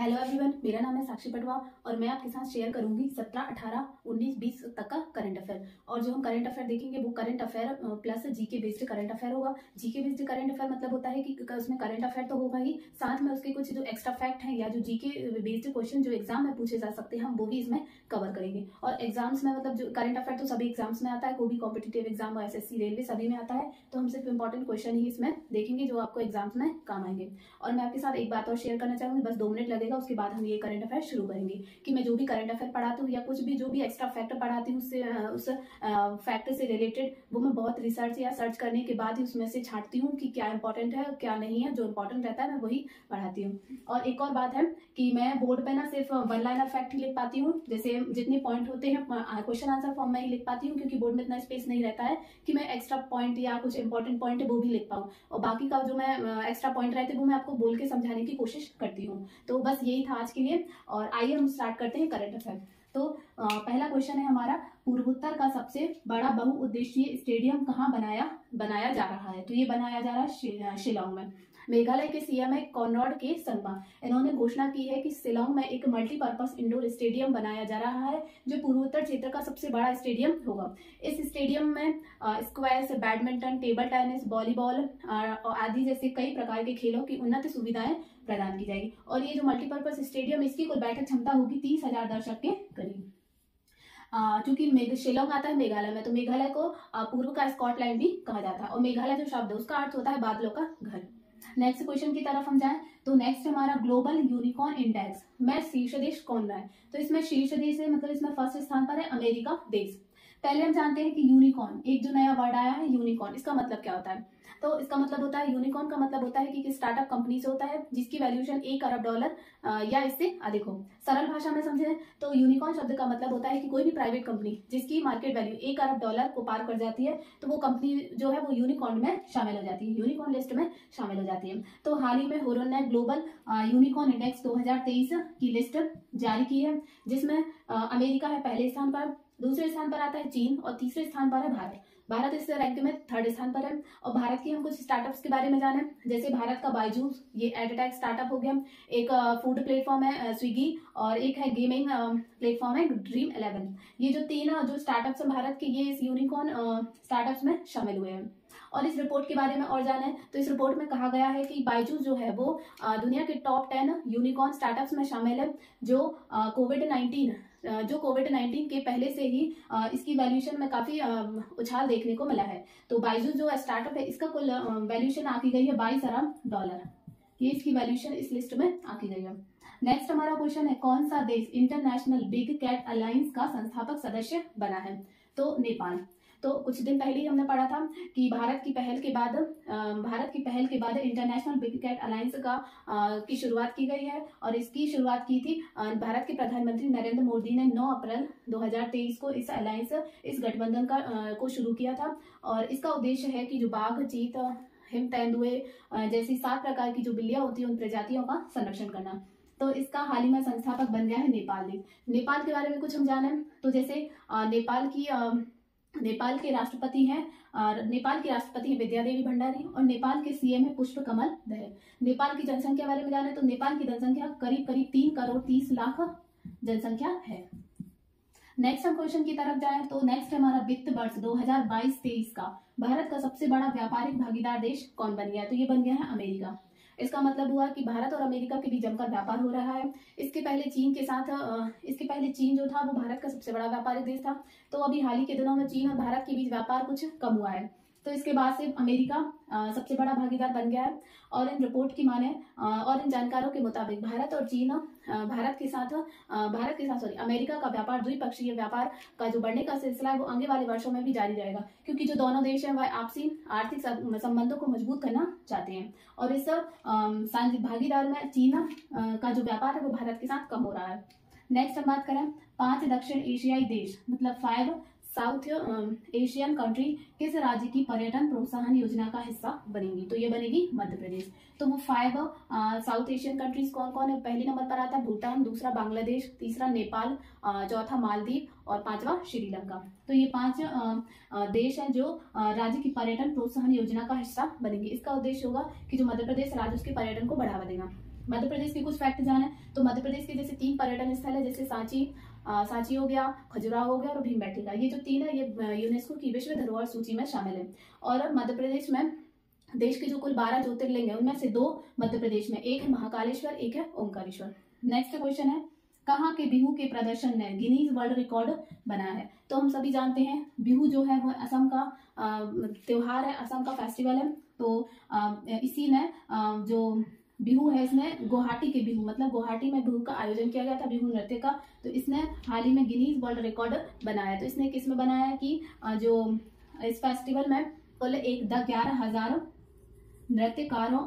Hello everyone, मेरा नाम है साक्षी पटवा और मैं आपके साथ शेयर करूंगी 17, 18, 19, 20 तक का करंट अफेयर। और जो हम करंट अफेयर देखेंगे वो current affair plus GK based current affair होगा। जीके बेस्ड करंट अफेयर मतलब होता है कि उसमें करंट अफेयर तो होगा ही, साथ में उसके कुछ जो एक्स्ट्रा फैक्ट हैं या जो जीके बेस्ड क्वेश्चन जो एग्जाम में पूछे जा सकते हैं हम वो भी इसमें कवर करेंगे। और एग्जाम्स में मतलब जो करंट अफेयर तो सभी एग्जाम्स में आता है, कोई भी कॉम्पिटेटिव एग्जाम और एसएससी रेलवे सभी में आता है, तो हम सिर्फ इंपॉर्टेंट क्वेश्चन ही इसमें देखेंगे जो आपको एग्जाम्स में काम आएंगे। और मैं आपके साथ एक बात और शेयर करना चाहूंगी, बस 2 मिनट लगेगा, उसके बाद हम ये करंट अफेयर शुरू करेंगे कि मैं जो भी करंट अफेयर पढ़ाती हूँ या कुछ भी जो भी एक्स्ट्रा फैक्ट पढ़ाती हूँ उससे उस फैक्ट से रिलेटेड वो मैं बहुत रिसर्च या सर्च करने के बाद ही उसमें से छांटती हूँ कि क्या इंपॉर्टेंट है क्या नहीं है। जो इंपॉर्टेंट रहता है मैं वही पढ़ाती हूँ। और एक और बात है कि मैं बोर्ड पे ना सिर्फ 1 लाइनर फैक्ट ही लिख पाती हूँ, जैसे जितने पॉइंट होते हैं क्वेश्चन आंसर फॉर्म में ही लिख पाती हूँ, क्योंकि बोर्ड में इतना स्पेस नहीं रहता है कि मैं एक्स्ट्रा पॉइंट या कुछ इंपॉर्टेंट पॉइंट है वो भी लिख पाऊँ। और बाकी का जो मैं एक्स्ट्रा पॉइंट रहते हैं वो मैं आपको बोल के समझाने की कोशिश करती हूँ। तो बस यही था आज के लिए, और आइए हम स्टार्ट करते हैं करंट अफेयर। तो पहला क्वेश्चन है हमारा, पूर्वोत्तर का सबसे बड़ा बहुउद्देशीय स्टेडियम कहाँ बनाया जा रहा है? तो ये बनाया जा रहा है शिलांग में। मेघालय के सीएम है कॉनराड के संगमा, इन्होंने घोषणा की है कि शिलांग में एक मल्टीपर्पज इंडोर स्टेडियम बनाया जा रहा है जो पूर्वोत्तर क्षेत्र का सबसे बड़ा स्टेडियम होगा। इस स्टेडियम में squash, badminton, table tennis, volleyball आदि जैसे कई प्रकार के खेलों की उन्नत सुविधाएं प्रदान की जाएगी। और ये जो मल्टीपर्पज स्टेडियम, इसकी कुल बैठक क्षमता होगी 30,000 दर्शक के करीब। चूंकि शिलांग आता है मेघालय में, तो मेघालय को पूर्व का स्कॉटलैंड भी कहा जाता है, और मेघालय जो शब्द है उसका अर्थ होता है बादलों का घर। नेक्स्ट क्वेश्चन की तरफ हम जाएं तो नेक्स्ट हमारा ग्लोबल यूनिकॉर्न इंडेक्स में शीर्ष देश कौन रहा है? तो इसमें शीर्ष देश है, मतलब इसमें फर्स्ट स्थान पर है अमेरिका देश। पहले हम जानते हैं कि यूनिकॉर्न, एक जो नया वर्ड आया है यूनिकॉर्न, इसका मतलब क्या होता है? तो इसका मतलब होता है, यूनिकॉर्न का मतलब होता है कि स्टार्टअप कंपनी से होता है जिसकी वैल्यूएशन $1 अरब या इससे अधिक हो। सरल भाषा में समझें तो यूनिकॉर्न शब्द का मतलब होता है कि कोई भी प्राइवेट कंपनी जिसकी मार्केट वैल्यू $1 अरब को पार कर जाती है तो वो कंपनी जो है वो यूनिकॉर्न में शामिल हो जाती है, यूनिकॉर्न लिस्ट में शामिल हो जाती है। तो हाल ही में हुरन ने ग्लोबल यूनिकॉर्न इंडेक्स 2023 की लिस्ट जारी की है, जिसमें अमेरिका है पहले स्थान पर, दूसरे स्थान पर आता है चीन और तीसरे स्थान पर है भारत। भारत इस रैंक में 3rd स्थान पर है। और भारत की हम कुछ स्टार्टअप्स के बारे में जाने, जैसे भारत का बायजूस, ये एडटेक स्टार्टअप हो गया, एक फूड प्लेटफॉर्म है स्विगी, और एक है गेमिंग प्लेटफॉर्म है Dream11। ये जो 3 जो स्टार्टअप्स हैं भारत के, ये इस यूनिकॉर्न स्टार्टअप्स में शामिल हुए हैं। और इस रिपोर्ट के बारे में और जाने तो इस रिपोर्ट में कहा गया है कि बायजूस जो है वो दुनिया के टॉप 10 यूनिकॉर्न स्टार्टअप्स में शामिल है, जो कोविड-19 के पहले से ही इसकी वैल्यूएशन में काफी उछाल देखने को मिला है। तो बायजूस जो स्टार्टअप है इसका कुल वैल्यूएशन आकी गई है $22 अरब, ये इसकी वैल्यूएशन इस लिस्ट में आकी गई है। नेक्स्ट हमारा क्वेश्चन है, कौन सा देश इंटरनेशनल बिग कैट अलायंस का संस्थापक सदस्य बना है? तो नेपाल। तो कुछ दिन पहले ही हमने पढ़ा था कि भारत की पहल के बाद इंटरनेशनल बिग कैट अलायंस की शुरुआत की गई है, और इसकी शुरुआत की थी भारत के प्रधानमंत्री नरेंद्र मोदी ने 9 अप्रैल 2023 को इस गठबंधन को शुरू किया था। और इसका उद्देश्य है कि जो बाघ, चीत, हिम तेंदुए जैसी 7 प्रकार की जो बिल्लियां होती हैं उन प्रजातियों का संरक्षण करना। तो इसका हाल ही में संस्थापक बन गया है नेपाल देश। नेपाल के बारे में कुछ हम जाने तो जैसे नेपाल के राष्ट्रपति हैं विद्या देवी भंडारी, और नेपाल के सीएम है पुष्प कमल दहल। नेपाल की जनसंख्या बारे में जाने तो नेपाल की जनसंख्या करीब 3 करोड़ 30 लाख जनसंख्या है। नेक्स्ट हम क्वेश्चन की तरफ जाएं तो नेक्स्ट हमारा वित्त वर्ष 2022-23 का भारत का सबसे बड़ा व्यापारिक भागीदार देश कौन बन गया? तो ये बन गया है अमेरिका। इसका मतलब हुआ कि भारत और अमेरिका के बीच जमकर व्यापार हो रहा है। इसके पहले चीन जो था वो भारत का सबसे बड़ा व्यापारिक देश था। तो अभी हाल ही के दिनों में चीन और भारत के बीच व्यापार कुछ कम हुआ है, तो इसके बाद से अमेरिका सबसे बड़ा भागीदार बन गया है। और इन रिपोर्ट की माने और इन जानकारों के मुताबिक भारत के साथ अमेरिका का व्यापार, द्विपक्षीय व्यापार का जो बढ़ने का सिलसिला है वो आगे वाले वर्षों में भी जारी रहेगा, क्योंकि जो दोनों देश हैं वह आपसी आर्थिक संबंधों को मजबूत करना चाहते हैं। और इस भागीदार में चीन का जो व्यापार है वो भारत के साथ कम हो रहा है। नेक्स्ट हम बात करें 5 दक्षिण एशियाई देश, मतलब 5 साउथ एशियन कंट्री किस राज्य की पर्यटन प्रोत्साहन योजना का हिस्सा बनेंगी? तो ये बनेगी मध्य प्रदेश। तो वो 5 साउथ एशियन कंट्रीज कौन कौन है? पहले नंबर पर आता है भूटान, दूसरा बांग्लादेश, तीसरा नेपाल, चौथा मालदीव और 5वां श्रीलंका। तो ये 5 देश हैं जो राज्य की पर्यटन प्रोत्साहन योजना का हिस्सा बनेंगे। इसका उद्देश्य होगा कि जो मध्य प्रदेश राज्य उसके पर्यटन को बढ़ावा देगा। मध्य प्रदेश के कुछ फैक्ट जाने तो मध्य प्रदेश के जैसे 3 पर्यटन स्थल है, जैसे सांची हो गया, खजुराहो हो गया और भीमबेटका। ये जो 3 है ये यूनेस्को की विश्व धरोहर सूची में शामिल है। और मध्य प्रदेश में देश के जो कुल 12 ज्योतिर्लिंग है उनमें से 2 मध्य प्रदेश में, एक है महाकालेश्वर, एक है ओंकारेश्वर। नेक्स्ट क्वेश्चन है, कहाँ के बिहू के प्रदर्शन ने गिनीज वर्ल्ड रिकॉर्ड बनाया है? तो हम सभी जानते हैं बिहू जो है वो असम का त्योहार है, असम का फेस्टिवल है। तो इसी ने जो बिहू है इसने गुवाहाटी के बिहू मतलब गुवाहाटी में बिहू का आयोजन किया गया था, बिहू नृत्य का। तो इसने हाल ही में गिनीज वर्ल्ड रिकॉर्ड बनाया। तो इसने किस में बनाया है कि जो इस फेस्टिवल में कुल 11,000 नृत्यकारों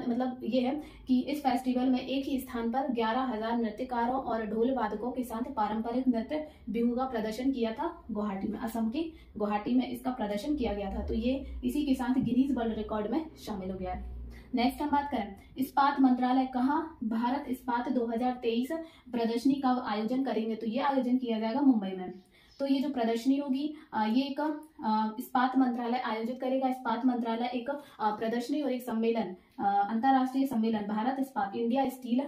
मतलब ये है कि इस फेस्टिवल में एक ही स्थान पर 11,000 नृत्यकारों और ढोल वादकों के साथ पारंपरिक नृत्य बिहू का प्रदर्शन किया था गुवाहाटी में, असम के गुवाहाटी में इसका प्रदर्शन किया गया था। तो ये इसी के साथ गिनीज वर्ल्ड रिकॉर्ड में शामिल हो गया है। नेक्स्ट हम बात करें, इस्पात मंत्रालय कहाँ भारत इस्पात 2023 प्रदर्शनी का आयोजन करेंगे? तो ये आयोजन किया जाएगा मुंबई में। तो ये जो प्रदर्शनी होगी ये एक इस्पात मंत्रालय आयोजित करेगा। इस्पात मंत्रालय एक प्रदर्शनी और एक सम्मेलन, अंतर्राष्ट्रीय सम्मेलन भारत इस्पात इंडिया स्टील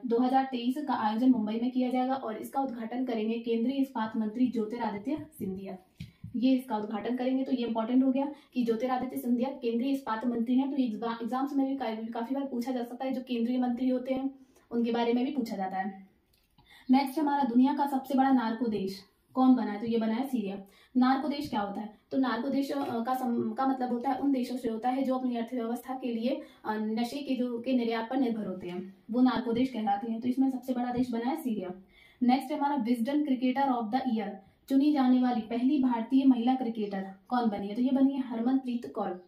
2023 का आयोजन मुंबई में किया जाएगा और इसका उद्घाटन करेंगे केंद्रीय इस्पात मंत्री ज्योतिरादित्य सिंधिया। ये इसका उद्घाटन करेंगे। तो ये इंपॉर्टेंट हो गया कि ज्योतिरादित्य सिंधिया केंद्रीय इस्पात मंत्री हैं। तो एग्जाम्स में भी काफी बार पूछा जा सकता है, जो केंद्रीय मंत्री होते हैं उनके बारे में भी पूछा जाता है। नेक्स्ट हमारा, दुनिया का सबसे बड़ा नार्को देश कौन बना है? तो ये बना है सीरिया। नार्को देश क्या होता है? तो नार्को देश का मतलब होता है उन देशों से होता है जो अपनी अर्थव्यवस्था के लिए नशे के निर्यात पर निर्भर होते हैं, वो नार्को देश कहलाते हैं। तो इसमें सबसे बड़ा देश बना है सीरिया। नेक्स्ट हमारा, Wisden cricketer of the year चुनी जाने वाली पहली भारतीय महिला क्रिकेटर कौन बनी है? तो ये बनी है हरमनप्रीत कौर।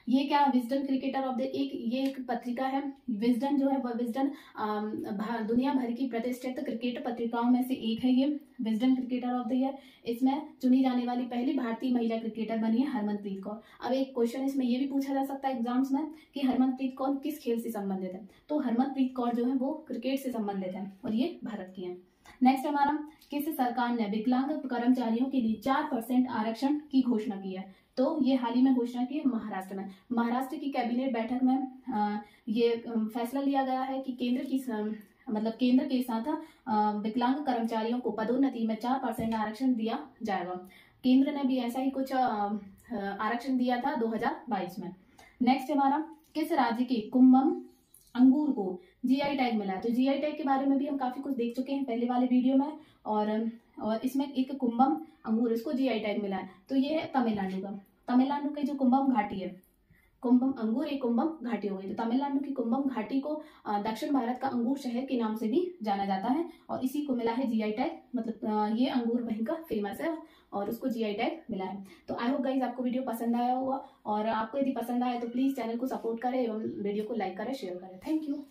ये क्या विजडन क्रिकेटर ऑफ द ये एक पत्रिका है। विजडन जो है वह विजडन दुनिया भर की प्रतिष्ठित क्रिकेट पत्रिकाओं में से एक है। ये Wisden cricketer of the year, इसमें चुनी जाने वाली पहली भारतीय महिला क्रिकेटर बनी है हरमनप्रीत कौर। अब एक क्वेश्चन इसमें ये भी पूछा जा सकता है एग्जाम्स में कि हरमनप्रीत कौर किस खेल से संबंधित है? तो हरमनप्रीत कौर जो है वो क्रिकेट से संबंधित है और ये भारत की है। नेक्स्ट हमारा, किस सरकार ने विकलांग कर्मचारियों के लिए 4% आरक्षण की घोषणा की है? तो ये हाल ही में घोषणा की है महाराष्ट्र में। महाराष्ट्र की कैबिनेट बैठक में ये फैसला लिया गया है कि केंद्र के साथ विकलांग कर्मचारियों को पदोन्नति में 4% आरक्षण दिया जाएगा। केंद्र ने भी ऐसा ही कुछ आरक्षण दिया था 2022 में। नेक्स्ट हमारा, किस राज्य के कुंभम अंगूर को जीआई टैग मिला है? तो जीआई टैग के बारे में भी हम काफी कुछ देख चुके हैं पहले वाले वीडियो में, और इसमें एक कुंभम अंगूर, इसको जीआई टैग मिला है। तो ये है तमिलनाडु का। तमिलनाडु की जो कुंभम घाटी है, कुंभम अंगूर एक कुंभम घाटी हो गई। तो तमिलनाडु की कुंभम घाटी को दक्षिण भारत का अंगूर शहर के नाम से भी जाना जाता है और इसी को मिला है जीआई टैग। मतलब ये अंगूर वहीं का फेमस है और उसको जीआई टैग मिला है। तो आई होप गाइज आपको वीडियो पसंद आया होगा, और आपको यदि पसंद आया तो प्लीज चैनल को सपोर्ट करें एवं वीडियो को लाइक करें, शेयर करें। Thank you.